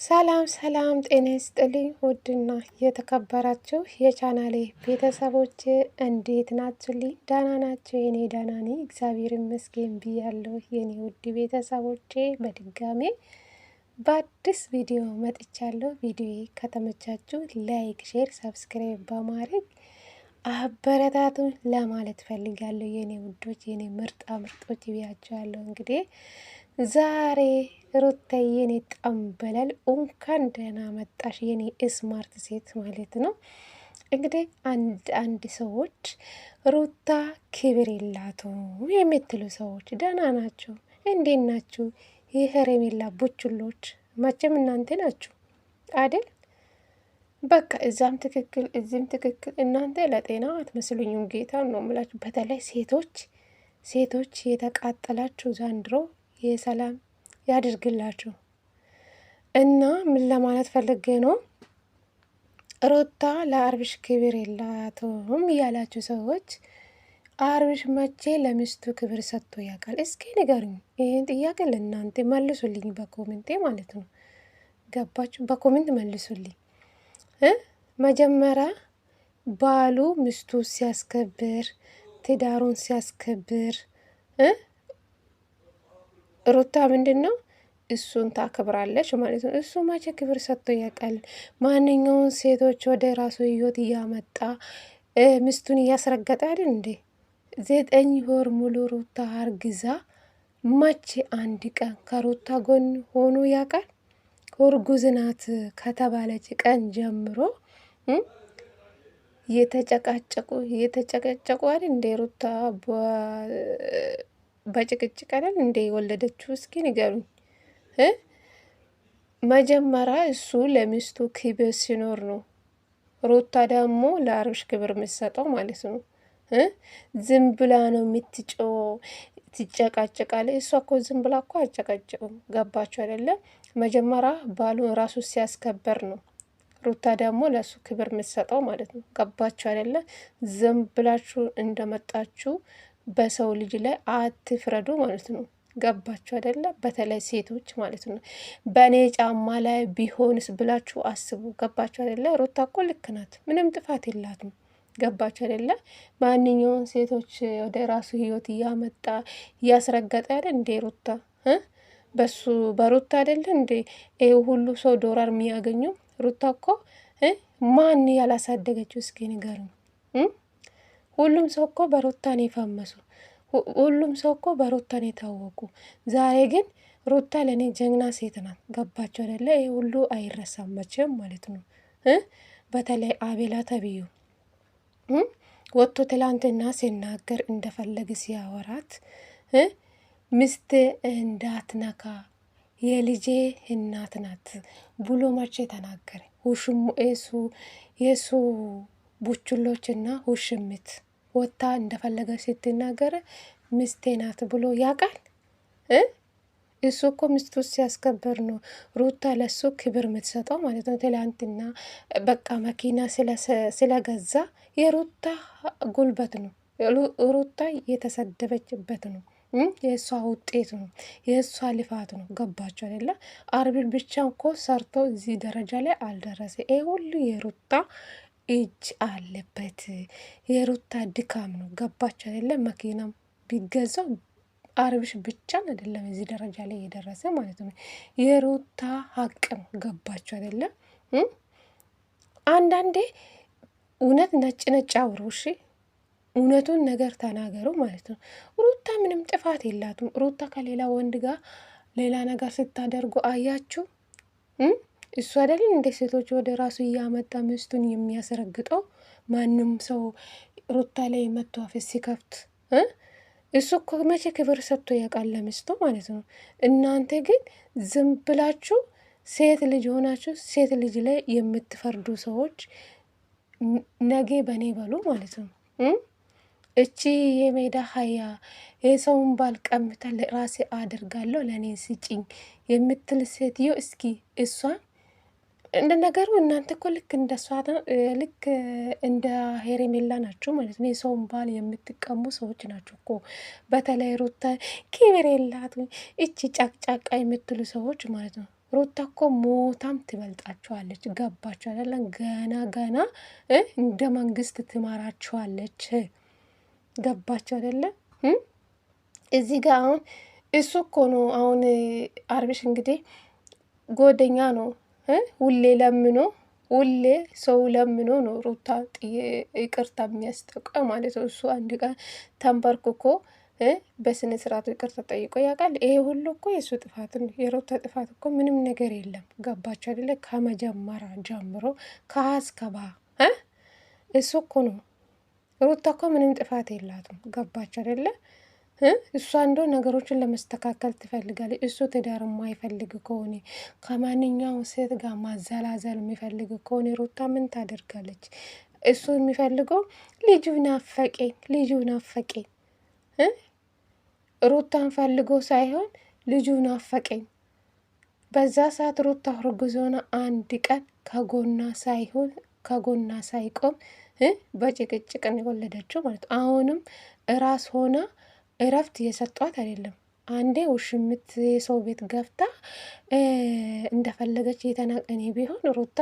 ሰላም ሰላም፣ ጤና ይስጥልኝ ውድና የተከበራችሁ የቻናሌ ቤተሰቦች እንዴት ናችሁልኝ? ደህና ናችሁ? የኔ ደህና ነኝ እግዚአብሔር ይመስገን ብያለሁ። የኔ ውድ ቤተሰቦቼ በድጋሜ በአዲስ ቪዲዮ መጥቻለሁ። ቪዲዮ ከተመቻችሁ ላይክ፣ ሼር፣ ሰብስክራይብ በማድረግ አበረታቱን ለማለት ፈልጋለሁ። የኔ ውዶች፣ የኔ ምርጣ ምርጦች ብያቸዋለሁ። እንግዲህ ዛሬ ሩታዬ የኔ ጠንበለል እንኳን ደህና መጣሽ የኔ ስማርት ሴት ማለት ነው። እንግዲህ አንድ ሰዎች ሩታ ክብር የላትም የምትሉ ሰዎች ደህና ናቸው? እንዴት ናችሁ? የሄርሜላ ቡችሎች መቼም እናንተ ናችሁ አይደል? በቃ እዛም ትክክል እዚህም ትክክል። እናንተ ለጤና አትመስሉኝም። ጌታ ነው የምላችሁ። በተለይ ሴቶች የተቃጠላችሁ ዘንድሮ የሰላም ያድርግላችሁ። እና ምን ለማለት ፈልጌ ነው፣ ሩታ ለአብርሽ ክብር የላትም እያላችሁ ሰዎች አብርሽ መቼ ለሚስቱ ክብር ሰጥቶ ያውቃል? እስኪ ንገሩኝ። ይህን ጥያቄ ለእናንተ መልሱልኝ በኮሜንቴ ማለት ነው። ገባችሁ? በኮሜንት መልሱልኝ። መጀመሪያ ባሉ ሚስቱ ሲያስከብር ትዳሩን ሲያስከብር ሩታ ምንድን ነው እሱን ታከብራለች ማለት ነው። እሱ መቼ ክብር ሰጥቶ ያውቃል? ማንኛውን ሴቶች ወደ ራሱ ህይወት እያመጣ ሚስቱን እያስረገጠ አይደል እንዴ? 9 ወር ሙሉ ሩታ አርግዛ መቼ አንድ ቀን ከሩታ ጎን ሆኖ ያውቃል? እርጉዝ ናት ከተባለች ቀን ጀምሮ የተጨቃጨቁ አይደል እንዴ? ሩታ በጭቅጭቅ አይደል እንዴ ወለደችው? እስኪ ንገሩኝ። መጀመሪያ እሱ ለሚስቱ ክብር ሲኖር ነው ሩታ ደግሞ ለአብርሽ ክብር የምትሰጠው ማለት ነው። ዝም ብላ ነው የምትጮው፣ ትጨቃጨቃለች። እሷ እኮ ዝም ብላ እኮ አጨቃጨቁም። ገባችሁ አይደለም? መጀመሪያ ባሉን ራሱ ሲያስከበር ነው ሩታ ደግሞ ለእሱ ክብር የምትሰጠው ማለት ነው። ገባችሁ አይደለ? ዝም ብላችሁ እንደመጣችሁ በሰው ልጅ ላይ አትፍረዱ ማለት ነው። ገባችሁ አይደለ? በተለይ ሴቶች ማለት ነው። በእኔ ጫማ ላይ ቢሆንስ ብላችሁ አስቡ። ገባችሁ አይደለ? ሩታ እኮ ልክ ናት፣ ምንም ጥፋት የላትም። ገባችሁ አይደለ? ማንኛውን ሴቶች ወደ ራሱ ህይወት እያመጣ እያስረገጠ አይደል እንዴ ሩታ? በሩታ አይደለ እንዴ ይሄ ሁሉ ሰው ዶላር የሚያገኙ? ሩታ እኮ ማን ያላሳደገችው? እስኪ ንገሩኝ። ሁሉም ሰው እኮ በሩታ ነው የፈመሱ። ሁሉም ሰው እኮ በሩታ ነው የታወቁ። ዛሬ ግን ሩታ ለእኔ ጀግና ሴት ናት። ገባችሁ አይደለ? ይህ ሁሉ አይረሳም መቼም ማለት ነው። በተለይ አቤላ ተብዩ ወጥቶ ትላንትና ሲናገር እንደፈለግ ሲያወራት ሚስት እንዳትነካ የልጄ እናት ናት ብሎ መቼ ተናገረ? የሱ ቡችሎችና ውሽምት ወታ እንደፈለገ ስትናገር ሚስቴ ናት ብሎ ያውቃል? እሱ እኮ ሚስቱ ሲያስከበር ነው ሩታ ለሱ ክብር የምትሰጠው ማለት ነው። ትላንትና በቃ መኪና ስለገዛ የሩታ ጉልበት ነው፣ ሩታ የተሰደበችበት ነው፣ የእሷ ውጤት ነው፣ የእሷ ልፋት ነው። ገባቸው አይደለ? አብርሽ ብቻ እኮ ሰርቶ እዚህ ደረጃ ላይ አልደረሰ። ይሄ ሁሉ የሩታ እጅ አለበት፣ የሩታ ድካም ነው። ገባቸው አይደለ? መኪናም ቢገዛው አብርሽ ብቻን አይደለም እዚህ ደረጃ ላይ የደረሰ ማለት ነው። የሩታ ሀቅ ነው። ገባቸው አይደለ? አንዳንዴ እውነት ነጭ አውሩ እሺ፣ እውነቱን ነገር ተናገሩ ማለት ነው። ሩታ ምንም ጥፋት የላትም። ሩታ ከሌላ ወንድ ጋር ሌላ ነገር ስታደርጉ አያችሁ? እሱ አይደል እንደ ሴቶች ወደ ራሱ እያመጣ ሚስቱን የሚያስረግጠው? ማንም ሰው ሩታ ላይ መጥቶ አፍ ሲከፍት እሱ እኮ መቼ ክብር ሰጥቶ ያውቃል ለሚስቱ ማለት ነው። እናንተ ግን ዝም ብላችሁ ሴት ልጅ ሆናችሁ ሴት ልጅ ላይ የምትፈርዱ ሰዎች ነገ በኔ በሉ ማለት ነው። እቺ የሜዳ ሀያ የሰውን ባል ቀምታ ለራሴ አድርጋለሁ ለእኔ ስጭኝ የምትል ሴትዮ እስኪ እሷን እንደ ነገሩ እናንተ እኮ ልክ ልክ እንደ ሄርሜላ ናችሁ ማለት ነው። የሰውን ባል የምትቀሙ ሰዎች ናችሁ እኮ። በተለይ ሩታ ክብር የላትም እቺ ጫቅጫቃ የምትሉ ሰዎች ማለት ነው። ሩታ እኮ ሞታም ትበልጣችኋለች። ገባችሁ አይደለ? ገና ገና እንደ መንግስት ትማራችኋለች። ገባችሁ አይደለ? እዚህ ጋር አሁን እሱ እኮ ነው አሁን አብርሽ እንግዲህ ጎደኛ ነው ሁሌ ለምኖ ሁሌ ሰው ለምኖ ነው ሩታ ይቅርታ የሚያስጠቃ ማለት ነው። እሱ አንድ ቀን ተንበርክኮ በስነ ስርዓቱ ይቅርታ ጠይቆ ያውቃል? ይሄ ሁሉ እኮ የእሱ ጥፋት ነው። የሩታ ጥፋት እኮ ምንም ነገር የለም። ገባችሁ አይደለ? ከመጀመሪያ ጀምሮ ከአስከባ እሱ እኮ ነው። ሩታ እኮ ምንም ጥፋት የላትም። ገባችሁ አይደለ? እሷ እንደው ነገሮችን ለመስተካከል ትፈልጋለች። እሱ ትዳር የማይፈልግ ከሆነ ከማንኛውም ሴት ጋር ማዘላዘል የሚፈልግ ከሆነ ሩታ ምን ታደርጋለች? እሱ የሚፈልገው ልጁ ናፈቀኝ፣ ልጁ ናፈቀኝ፣ ሩታን ፈልጎ ሳይሆን ልጁ ናፈቀኝ። በዛ ሰዓት ሩታ እርጉዝ ሆና አንድ ቀን ከጎና ሳይቆም በጭቅጭቅ የወለደችው ማለት ነው። አሁንም እራስ ሆና እረፍት እየሰጧት አይደለም። አንዴ ውሽምት የሰው ቤት ገብታ እንደፈለገች የተናቀኔ ቢሆን ሩታ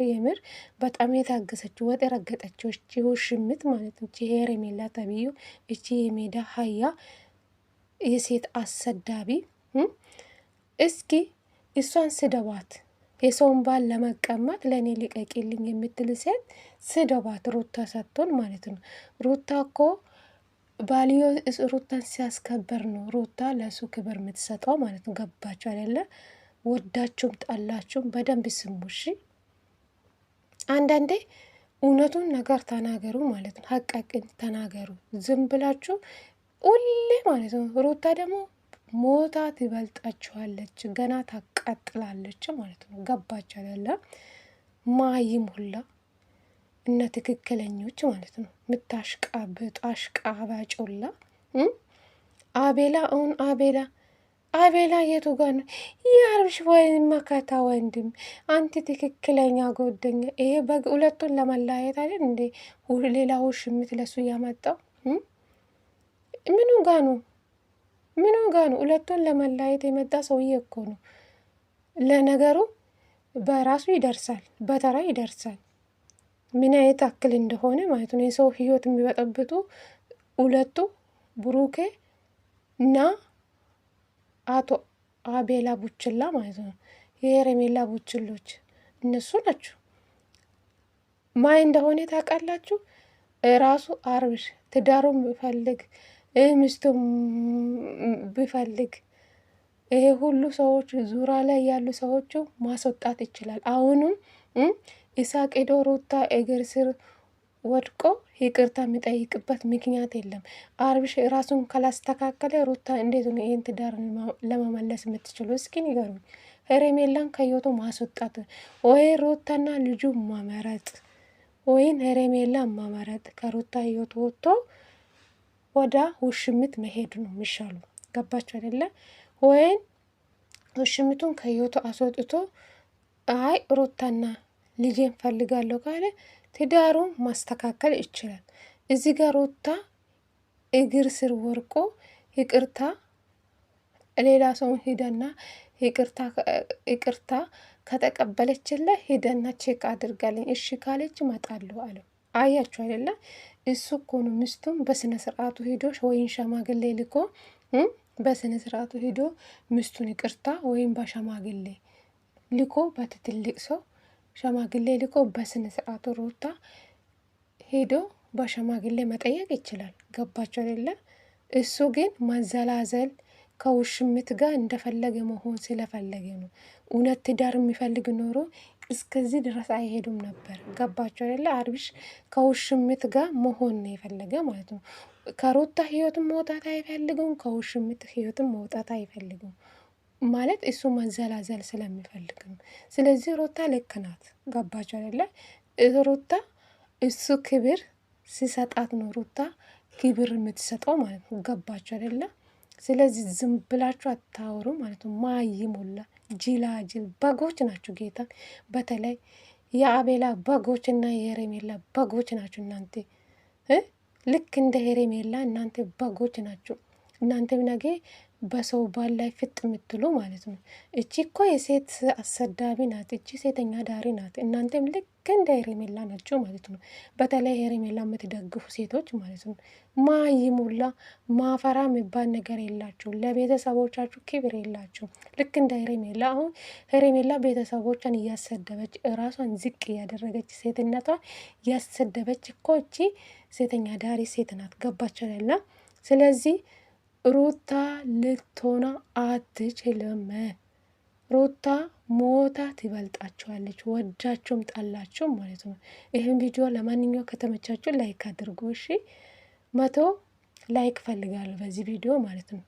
የምር በጣም የታገሰችው ወጥ የረገጠችው እቺ ውሽምት ማለት ነው። እቺ ሄርሜላ ተብዩ እቺ የሜዳ ሀያ የሴት አሰዳቢ። እስኪ እሷን ስደባት። የሰውን ባል ለመቀማት ለእኔ ሊቀቂልኝ የምትል ሴት ስደባት። ሩታ ሰጥቶን ማለት ነው። ሩታ እኮ ባልዮ ሩታን ሲያስከበር ነው ሩታ ለእሱ ክብር የምትሰጠው ማለት ነው። ገባችሁ አይደለ? ወዳችሁም ጠላችሁም በደንብ ስሙሽ። አንዳንዴ እውነቱን ነገር ተናገሩ ማለት ነው። ሀቃቅን ተናገሩ። ዝም ብላችሁ ሁሌ ማለት ነው። ሩታ ደግሞ ሞታ ትበልጣችኋለች፣ ገና ታቃጥላለች ማለት ነው። ገባችሁ አይደለ? ማይም ሁላ እነ ትክክለኞች ማለት ነው። ምታሽቃብጥ አሽቃባጭ ሁላ አቤላ አሁን አቤላ የቱ ጋር ነው? የአብርሽ ወይም መከታ ወንድም አንተ ትክክለኛ ጎደኛ። ይሄ ሁለቱን ለመለያየት አይደል እንዴ ሌላ ውሽምት ለሱ እያመጣው ምኑ ጋ ነው? ምኑ ጋ ነው? ሁለቱን ለመለያየት የመጣ ሰውዬ እኮ ነው። ለነገሩ በራሱ ይደርሳል፣ በተራ ይደርሳል። ምን አይነት አክል እንደሆነ ማለት ነው። የሰው ህይወት የሚበጠብጡ ሁለቱ ብሩኬ እና አቶ አቤላ ቡችላ ማለት ነው። የሄርሜላ ቡችሎች እነሱ ናቸው። ማይ እንደሆነ ታውቃላችሁ። ራሱ አብርሽ ትዳሩን ቢፈልግ ሚስቱም ቢፈልግ ይሄ ሁሉ ሰዎች ዙራ ላይ ያሉ ሰዎቹ ማስወጣት ይችላል። አሁንም ኢሳቅ ሄዶ ሩታ እግር ስር ወድቆ ይቅርታ የሚጠይቅበት ምክንያት የለም። አብርሽ ራሱን ካላስተካከለ ሩታ እንዴት ነው ይህን ትዳር ለመመለስ የምትችሉ? እስኪ ንገሩኝ። ሄርሜላን ከህይወቱ ማስወጣት ወይ ሩታና ልጁ ማመረጥ ወይን ሄርሜላ ማመረጥ ከሩታ ህይወቱ ወጥቶ ወደ ውሽምት መሄድ ነው የሚሻሉ። ገባችሁ አይደለ? ወይን ውሽምቱን ከህይወቱ አስወጥቶ አይ ሩታና ልጄን ፈልጋለሁ ካለ ትዳሩን ማስተካከል ይችላል። እዚህ ጋር ሩታ እግር ስር ወርቆ ይቅርታ ሌላ ሰውን ሂደና ይቅርታ ከተቀበለችለ ሂደና ቼክ አድርጋለኝ እሺ ካለች እመጣለሁ አለው። አያችሁ አይደለ? እሱ እኮ ነው ሚስቱም በስነ ስርዓቱ ሂዶ ወይም ሸማግሌ ልኮ በስነ ስርዓቱ ሂዶ ሚስቱን ይቅርታ ወይም በሸማግሌ ልኮ በትልቅ ሰው ሸማግሌ ልኮ በስነ ስርዓቱ ሩታ ሄዶ በሸማግሌ መጠየቅ ይችላል። ገባችሁ አይደለ? እሱ ግን ማዘላዘል ከውሽምት ጋር እንደፈለገ መሆን ስለፈለገ ነው። እውነት ትዳር የሚፈልግ ኖሮ እስከዚህ ድረስ አይሄዱም ነበር። ገባችሁ አይደለ? አብርሽ ከውሽምት ጋር መሆን ነው የፈለገ ማለት ነው። ከሩታ ህይወትም መውጣት አይፈልግም፣ ከውሽምት ህይወትም መውጣት አይፈልግም ማለት እሱ ማዘላዘል ስለሚፈልግ ነው። ስለዚህ ሩታ ልክ ናት። ገባችሁ አይደለ? ሩታ እሱ ክብር ሲሰጣት ነው ሩታ ክብር የምትሰጠው ማለት ነው። ገባችሁ አይደለ? ስለዚህ ዝም ብላችሁ አታወሩ ማለት ነው። ማይሞላ ጅላጅል በጎች ናችሁ። ጌታ በተለይ የአቤላ በጎች እና የሄርሜላ በጎች ናችሁ እናንተ። ልክ እንደ ሄርሜላ እናንተ በጎች ናችሁ። እናንተ ነገ በሰው ባል ላይ ፍጥ የምትሉ ማለት ነው። እቺ እኮ የሴት አሰዳቢ ናት። እቺ ሴተኛ ዳሪ ናት። እናንተም ልክ እንደ ሄሬሜላ ናቸው ማለት ነው። በተለይ ሄሬሜላ የምትደግፉ ሴቶች ማለት ነው። ማይሙላ ማፈራ የሚባል ነገር የላችሁ። ለቤተሰቦቻችሁ ክብር የላችሁ። ልክ እንደ ሄሬሜላ አሁን ሄሬሜላ ቤተሰቦቿን እያሰደበች ራሷን ዝቅ እያደረገች ሴትነቷን እያሰደበች እኮ እቺ ሴተኛ ዳሪ ሴት ናት። ገባችሁ አይደል? ስለዚህ ሩታ ልትሆና አትችልም። ሩታ ሞታ ትበልጣችኋለች፣ ወዳችሁም ጣላችሁም ማለት ነው። ይህን ቪዲዮ ለማንኛው ከተመቻችሁ ላይክ አድርጉ እሺ። 100 ላይክ ፈልጋለሁ በዚህ ቪዲዮ ማለት ነው።